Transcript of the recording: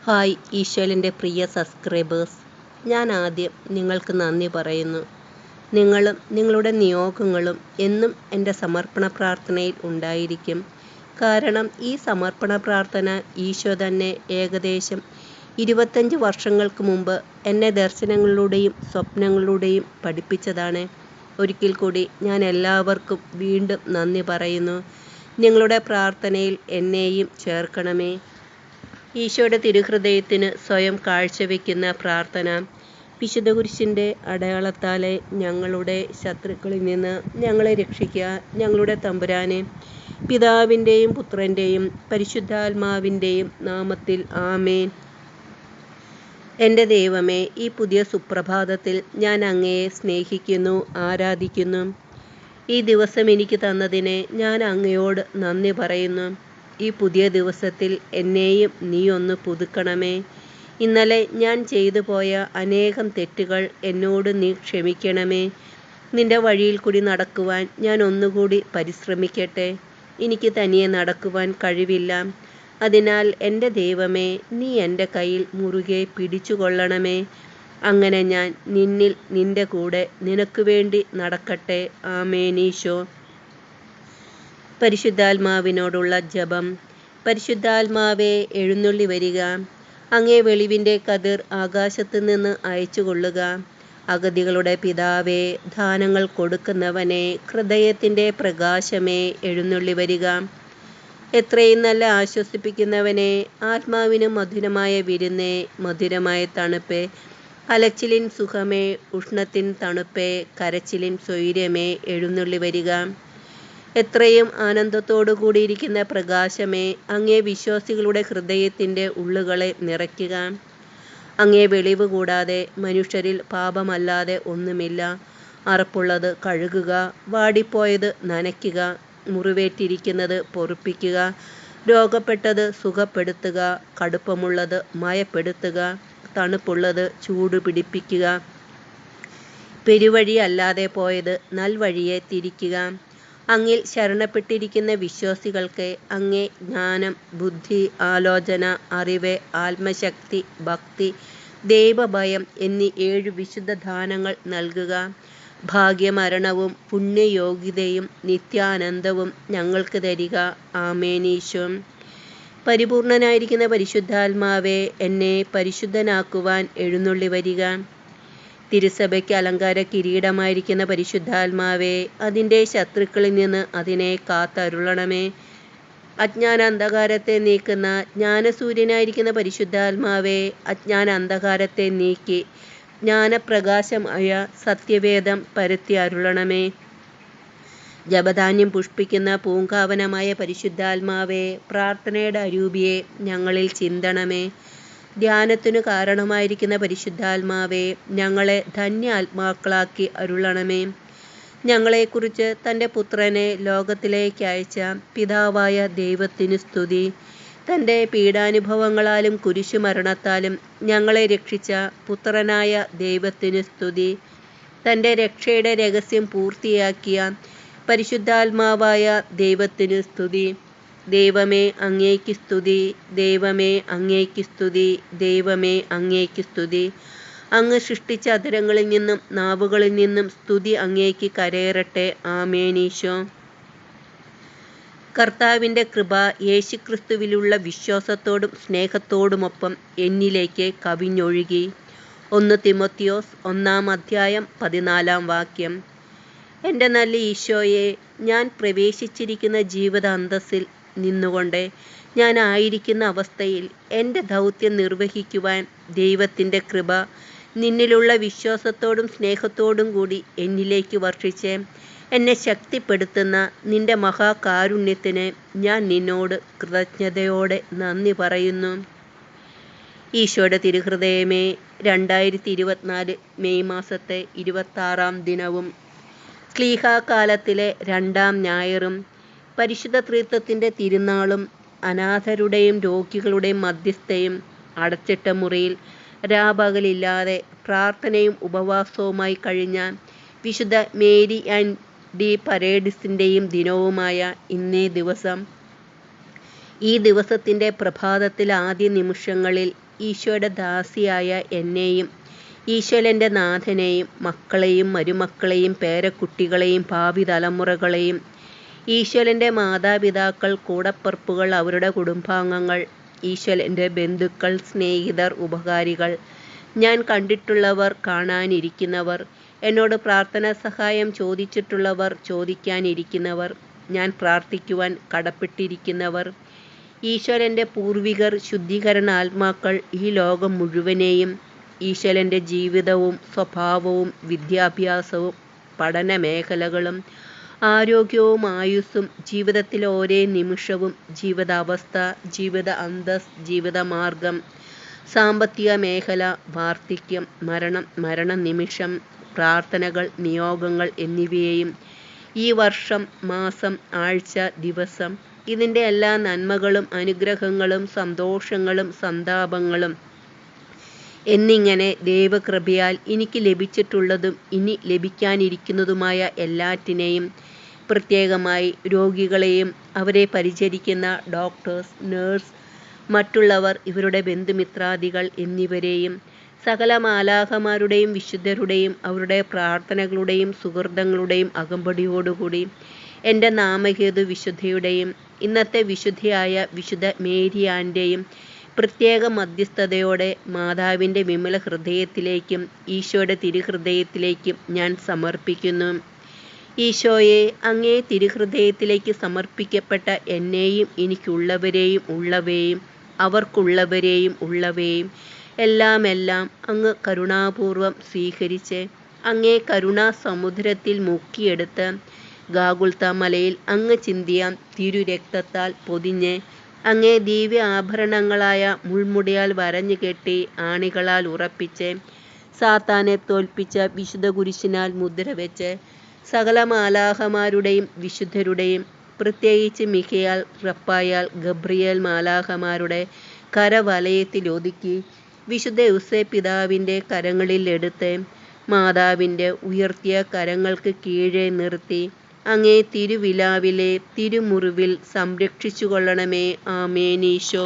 Hi ഈശോലിൻ്റെ പ്രിയ subscribers, ഞാൻ ആദ്യം നിങ്ങൾക്ക് നന്ദി പറയുന്നു. നിങ്ങളും നിങ്ങളുടെ നിയോഗങ്ങളും എന്നും എൻ്റെ സമർപ്പണ പ്രാർത്ഥനയിൽ ഉണ്ടായിരിക്കും. കാരണം ഈ സമർപ്പണ പ്രാർത്ഥന ഈശോ തന്നെ ഏകദേശം 25 വർഷങ്ങൾക്ക് മുമ്പ് എന്നെ ദർശനങ്ങളിലൂടെയും സ്വപ്നങ്ങളിലൂടെയും പഠിപ്പിച്ചതാണ്. ഒരിക്കൽ കൂടി ഞാൻ എല്ലാവർക്കും വീണ്ടും നന്ദി പറയുന്നു. നിങ്ങളുടെ പ്രാർത്ഥനയിൽ എന്നെയും ചേർക്കണമേ. ഈശോയുടെ തിരുഹൃദയത്തിന് സ്വയം കാഴ്ചവെക്കുന്ന പ്രാർത്ഥന. വിശുദ്ധ കുരിശിൻ്റെ അടയാളത്താലെ ഞങ്ങളുടെ ശത്രുക്കളിൽ നിന്ന് ഞങ്ങളെ രക്ഷിക്കുക. ഞങ്ങളുടെ തമ്പുരാനെ, പിതാവിൻ്റെയും പുത്രൻ്റെയും പരിശുദ്ധാത്മാവിൻ്റെയും നാമത്തിൽ ആമേൻ. എൻ്റെ ദൈവമേ, ഈ പുതിയ സുപ്രഭാതത്തിൽ ഞാൻ അങ്ങയെ സ്നേഹിക്കുന്നു, ആരാധിക്കുന്നു. ഈ ദിവസം എനിക്ക് തന്നതിനെ ഞാൻ അങ്ങയോട് നന്ദി പറയുന്നു. ഈ പുതിയ ദിവസത്തിൽ എന്നെയും നീ ഒന്ന് പുതുക്കണമേ. ഇന്നലെ ഞാൻ ചെയ്തു പോയ അനേകം തെറ്റുകൾ എന്നോട് നീ ക്ഷമിക്കണമേ. നിന്റെ വഴിയിൽ കൂടി നടക്കുവാൻ ഞാൻ ഒന്നുകൂടി പരിശ്രമിക്കട്ടെ. എനിക്ക് തനിയെ നടക്കുവാൻ കഴിവില്ല. അതിനാൽ എൻ്റെ ദൈവമേ, നീ എൻ്റെ കയ്യിൽ മുറുകെ പിടിച്ചുകൊള്ളണമേ. അങ്ങനെ ഞാൻ നിന്നിൽ, നിന്റെ കൂടെ, നിനക്ക് വേണ്ടി നടക്കട്ടെ. ആമേൻ. ഈശോ. പരിശുദ്ധാത്മാവിനോടുള്ള ജപം. പരിശുദ്ധാത്മാവേ, എഴുന്നള്ളി വരിക. അങ്ങേ വെളിവിൻ്റെ കതിർ ആകാശത്തു നിന്ന് അയച്ചുകൊള്ളുക. അഗതികളുടെ പിതാവേ, ദാനങ്ങൾ കൊടുക്കുന്നവനെ, ഹൃദയത്തിൻ്റെ പ്രകാശമേ, എഴുന്നള്ളി വരിക. എത്രയും നല്ല ആശ്വസിപ്പിക്കുന്നവനെ, ആത്മാവിന് മധുരമായ വിരുന്നേ, മധുരമായ തണുപ്പേ, അലച്ചിലിൻ സുഖമേ, ഉഷ്ണത്തിൻ തണുപ്പേ, കരച്ചിലിൻ സ്വൈര്യമേ, എഴുന്നള്ളി വരിക. എത്രയും ആനന്ദത്തോടു കൂടിയിരിക്കുന്ന പ്രകാശമേ, അങ്ങേ വിശ്വാസികളുടെ ഹൃദയത്തിൻ്റെ ഉള്ളുകളെ നിറയ്ക്കുക. അങ്ങേ വെളിവ് കൂടാതെ മനുഷ്യരിൽ പാപമല്ലാതെ ഒന്നുമില്ല. അറപ്പുള്ളത് കഴുകുക, വാടിപ്പോയത് നനയ്ക്കുക, മുറിവേറ്റിരിക്കുന്നത് പൊറുപ്പിക്കുക, രോഗപ്പെട്ടത് സുഖപ്പെടുത്തുക, കടുപ്പമുള്ളത് മയപ്പെടുത്തുക, തണുപ്പുള്ളത് ചൂട് പിടിപ്പിക്കുക, പെരുവഴി അല്ലാതെ പോയത് നൽവഴിയെ തിരിക്കുക. അങ്ങിൽ ശരണപ്പെട്ടിരിക്കുന്ന വിശ്വാസികൾക്ക് അങ്ങേ ജ്ഞാനം, ബുദ്ധി, ആലോചന, അറിവ്, ആത്മശക്തി, ഭക്തി, ദൈവഭയം എന്നീ 7 വിശുദ്ധ ദാനങ്ങൾ നൽകുക. ഭാഗ്യമരണവും പുണ്യയോഗ്യതയും നിത്യാനന്ദവും ഞങ്ങൾക്ക് തരിക. ആമേൻ. ഈശോ. പരിപൂർണനായിരിക്കുന്ന പരിശുദ്ധാത്മാവേ, എന്നെ പരിശുദ്ധനാക്കുവാൻ എഴുന്നള്ളി വരിക. തിരുസഭയ്ക്ക് അലങ്കാര കിരീടമായിരിക്കുന്ന പരിശുദ്ധാത്മാവേ, അതിൻ്റെ ശത്രുക്കളിൽ നിന്ന് അതിനെ കാത്തരുളണമേ. അജ്ഞാന അന്ധകാരത്തെ നീക്കുന്ന ജ്ഞാനസൂര്യനായിരിക്കുന്ന പരിശുദ്ധാത്മാവേ, അജ്ഞാന അന്ധകാരത്തെ നീക്കി ജ്ഞാനപ്രകാശമായ സത്യവേദം പരത്തി അരുളണമേ. ജപധാന്യം പുഷ്പിക്കുന്ന പൂങ്കാവനമായ പരിശുദ്ധാത്മാവേ, പ്രാർത്ഥനയുടെ അരൂപിയെ ഞങ്ങളിൽ ചിന്തണമേ. ധ്യാനത്തിനു കാരണമായിരിക്കുന്ന പരിശുദ്ധാത്മാവേ, ഞങ്ങളെ ധന്യാത്മാക്കളാക്കി അരുളണമേ. ഞങ്ങളെക്കുറിച്ച് തൻ്റെ പുത്രനെ ലോകത്തിലേക്ക് അയച്ച പിതാവായ ദൈവത്തിനു സ്തുതി. തൻ്റെ പീഡാനുഭവങ്ങളാലും കുരിശുമരണത്താലും ഞങ്ങളെ രക്ഷിച്ച പുത്രനായ ദൈവത്തിനു സ്തുതി. തൻ്റെ രക്ഷയുടെ രഹസ്യം പൂർത്തിയാക്കിയ പരിശുദ്ധാത്മാവായ ദൈവത്തിനു സ്തുതി. ദൈവമേ, അങ്ങേക്ക് സ്തുതി. ദൈവമേ, അങ്ങേക്ക് സ്തുതി. ദൈവമേ, അങ്ങേക്ക് സ്തുതി. അങ്ങ് സൃഷ്ടിച്ച അധരങ്ങളിൽ നിന്നും നാവുകളിൽ നിന്നും സ്തുതി അങ്ങേക്ക് കരയറട്ടെ. ആമേൻ. ഈശോ. കർത്താവിൻ്റെ കൃപ യേശുക്രിസ്തുവിലുള്ള വിശ്വാസത്തോടും സ്നേഹത്തോടുമൊപ്പം എന്നിലേക്ക് കവിഞ്ഞൊഴുകി. 1 തിമോത്തിയോസ് 1-ാം അധ്യായം 14-ാം വാക്യം. എൻ്റെ നല്ല ഈശോയെ, ഞാൻ പ്രവേശിച്ചിരിക്കുന്ന ജീവിത അന്തസ്സിൽ നിന്നുകൊണ്ട് ഞാൻ ആയിരിക്കുന്ന അവസ്ഥയിൽ എൻ്റെ ദൗത്യം നിർവഹിക്കുവാൻ ദൈവത്തിൻ്റെ കൃപ നിന്നിലുള്ള വിശ്വാസത്തോടും സ്നേഹത്തോടും കൂടി എന്നിലേക്ക് വർഷിച്ച് എന്നെ ശക്തിപ്പെടുത്തുന്ന നിൻ്റെ മഹാകാരുണ്യത്തിന് ഞാൻ നിന്നോട് കൃതജ്ഞതയോടെ നന്ദി പറയുന്നു. ഈശോയുടെ തിരുഹൃദയമേ, 2024 മെയ് മാസത്തെ 26-ാം ദിനവും ശ്ലീഹാകാലത്തിലെ 2-ാം ഞായറും പരിശുദ്ധ ത്രിത്വത്തിൻ്റെ തിരുനാളും അനാഥരുടെയും രോഗികളുടെയും മധ്യസ്ഥയും അടച്ചിട്ട മുറിയിൽ രാപകലില്ലാതെ പ്രാർത്ഥനയും ഉപവാസവുമായി കഴിഞ്ഞ വിശുദ്ധ മേരി ആൻഡ് ഡി പരേഡിസിൻ്റെയും ദിനവുമായ ഇന്നേ ദിവസം ഈ ദിവസത്തിൻ്റെ പ്രഭാതത്തിൽ ആദ്യ നിമിഷങ്ങളിൽ ഈശോയുടെ ദാസിയായ എന്നെയും ഈശോൻ്റെ നാഥനെയും മക്കളെയും മരുമക്കളെയും പേരക്കുട്ടികളെയും ഭാവി തലമുറകളെയും ഈശോൻ്റെ മാതാപിതാക്കൾ, കൂടപ്പിറപ്പുകൾ, അവരുടെ കുടുംബാംഗങ്ങൾ, ഈശോൻ്റെ ബന്ധുക്കൾ, സ്നേഹിതർ, ഉപകാരികൾ, ഞാൻ കണ്ടിട്ടുള്ളവർ, കാണാനിരിക്കുന്നവർ, എന്നോട് പ്രാർത്ഥനാ സഹായം ചോദിച്ചിട്ടുള്ളവർ, ചോദിക്കാനിരിക്കുന്നവർ, ഞാൻ പ്രാർത്ഥിക്കുവാൻ കടപ്പെട്ടിരിക്കുന്നവർ, ഈശോൻ്റെ പൂർവികർ, ശുദ്ധീകരണ ആത്മാക്കൾ, ഈ ലോകം മുഴുവനെയും, ഈശോൻ്റെ ജീവിതവും സ്വഭാവവും വിദ്യാഭ്യാസവും പഠന മേഖലകളും ആരോഗ്യവും ആയുസ്സും ജീവിതത്തിലെ ഓരോ നിമിഷവും, ജീവിതാവസ്ഥ, ജീവിത അന്തസ്, ജീവിതമാർഗം, സാമ്പത്തിക മേഖല, വാർദ്ധക്യം, മരണം, മരണനിമിഷം, പ്രാർത്ഥനകൾ, നിയോഗങ്ങൾ എന്നിവയെയും ഈ വർഷം, മാസം, ആഴ്ച, ദിവസം, ഇതിൻ്റെ എല്ലാ നന്മകളും അനുഗ്രഹങ്ങളും സന്തോഷങ്ങളും സന്താപങ്ങളും എന്നിങ്ങനെ ദൈവകൃപയാൽ എനിക്ക് ലഭിച്ചിട്ടുള്ളതും ഇനി ലഭിക്കാനിരിക്കുന്നതുമായ എല്ലാറ്റിനെയും, പ്രത്യേകമായി രോഗികളെയും അവരെ പരിചരിക്കുന്ന ഡോക്ടേഴ്സ്, നേഴ്സ്, മറ്റുള്ളവർ, ഇവരുടെ ബന്ധുമിത്രാദികൾ എന്നിവരെയും, സകല മാലാഖമാരുടെയും വിശുദ്ധരുടെയും അവരുടെ പ്രാർത്ഥനകളുടെയും സുഹൃതങ്ങളുടെയും അകമ്പടിയോടുകൂടി എൻ്റെ നാമഹേതു വിശുദ്ധയുടെയും ഇന്നത്തെ വിശുദ്ധയായ വിശുദ്ധ മേരിയാൻ്റെയും പ്രത്യേക മധ്യസ്ഥതയോടെ മാതാവിൻ്റെ വിമല ഹൃദയത്തിലേക്കും ഈശോയുടെ തിരുഹൃദയത്തിലേക്കും ഞാൻ സമർപ്പിക്കുന്നു. ഈശോയെ, അങ്ങേ തിരുഹൃദയത്തിലേക്ക് സമർപ്പിക്കപ്പെട്ട എന്നെയും എനിക്കുള്ളവരെയും ഉള്ളവയെയും അവർക്കുള്ളവരെയും ഉള്ളവയെയും എല്ലാം അങ്ങ് കരുണാപൂർവം സ്വീകരിച്ച് അങ്ങേ കരുണാ സമുദ്രത്തിൽ മുക്കിയെടുത്ത് ഗാഗുൽത്ത മലയിൽ അങ്ങ് ചിന്തിയ തിരുരക്തത്താൽ പൊതിഞ്ഞ് അങ്ങേ ദിവ്യ ആഭരണങ്ങളായ മുൾമുടിയാൽ വരഞ്ഞു കെട്ടി ആണികളാൽ ഉറപ്പിച്ച് സാത്താനെ തോൽപ്പിച്ച വിശുദ്ധ കുരിശിനാൽ മുദ്ര വെച്ച് സകല മാലാഖമാരുടെയും വിശുദ്ധരുടെയും പ്രത്യേകിച്ച് മിഖയാൽ, റഫായേൽ, ഗബ്രിയേൽ മാലാഖമാരുടെ കരവലയത്തിലൊതുക്കി വിശുദ്ധ ഔസേപ്പ് പിതാവിൻ്റെ കരങ്ങളിൽ എടുത്ത് മാതാവിൻ്റെ ഉയർത്തിയ കരങ്ങൾക്ക് കീഴെ നിർത്തി അങ്ങേ തിരുവിലാവിലെ തിരുമുറിവിൽ സംരക്ഷിച്ചു കൊള്ളണമേ. ആമേൻ. ഈശോ